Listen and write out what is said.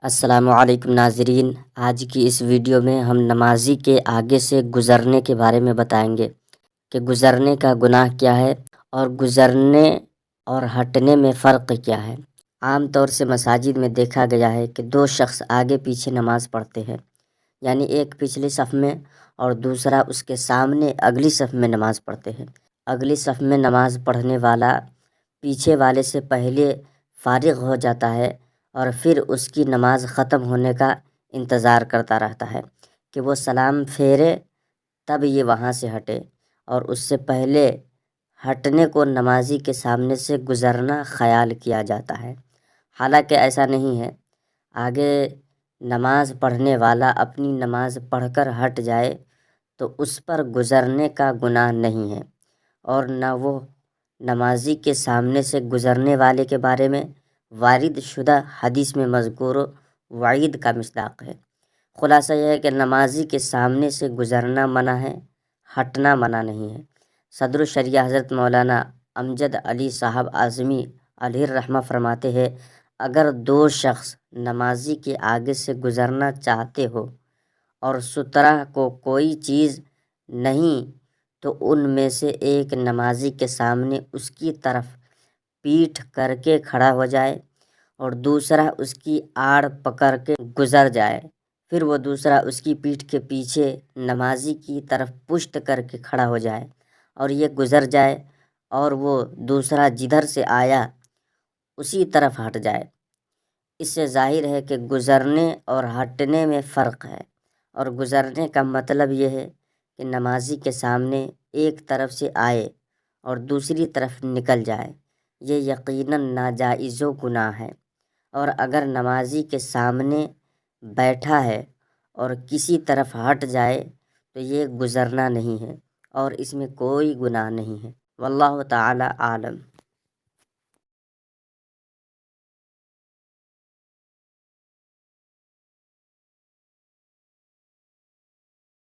السلام علیکم ناظرین، آج کی اس ویڈیو میں ہم نمازی کے آگے سے گزرنے کے بارے میں بتائیں گے کہ گزرنے کا گناہ کیا ہے اور گزرنے اور ہٹنے میں فرق کیا ہے۔ عام طور سے مساجد میں دیکھا گیا ہے کہ دو شخص آگے پیچھے نماز پڑھتے ہیں، یعنی ایک پچھلی صف میں اور دوسرا اس کے سامنے اگلی صف میں نماز پڑھتے ہیں۔ اگلی صف میں نماز پڑھنے والا پیچھے والے سے پہلے فارغ ہو جاتا ہے اور پھر اس کی نماز ختم ہونے کا انتظار کرتا رہتا ہے کہ وہ سلام پھیرے، تب یہ وہاں سے ہٹے، اور اس سے پہلے ہٹنے کو نمازی کے سامنے سے گزرنا خیال کیا جاتا ہے، حالانکہ ایسا نہیں ہے۔ آگے نماز پڑھنے والا اپنی نماز پڑھ کر ہٹ جائے تو اس پر گزرنے کا گناہ نہیں ہے، اور نہ وہ نمازی کے سامنے سے گزرنے والے کے بارے میں وارد شدہ حدیث میں مذکور وعید کا مصداق ہے۔ خلاصہ یہ ہے کہ نمازی کے سامنے سے گزرنا منع ہے، ہٹنا منع نہیں ہے۔ صدر الشریعہ حضرت مولانا امجد علی صاحب اعظمی علیہ الرحمہ فرماتے ہیں، اگر دو شخص نمازی کے آگے سے گزرنا چاہتے ہو اور سترہ کو کوئی چیز نہیں تو ان میں سے ایک نمازی کے سامنے اس کی طرف پیٹھ کر کے کھڑا ہو جائے اور دوسرا اس کی آڑ پکڑ کے گزر جائے، پھر وہ دوسرا اس کی پیٹھ کے پیچھے نمازی کی طرف پشت کر کے کھڑا ہو جائے اور یہ گزر جائے، اور وہ دوسرا جدھر سے آیا اسی طرف ہٹ جائے۔ اس سے ظاہر ہے کہ گزرنے اور ہٹنے میں فرق ہے، اور گزرنے کا مطلب یہ ہے کہ نمازی کے سامنے ایک طرف سے آئے اور دوسری طرف نکل جائے، یہ یقیناً ناجائز و گناہ ہے۔ اور اگر نمازی کے سامنے بیٹھا ہے اور کسی طرف ہٹ جائے تو یہ گزرنا نہیں ہے اور اس میں کوئی گناہ نہیں ہے۔ واللہ تعالی عالم۔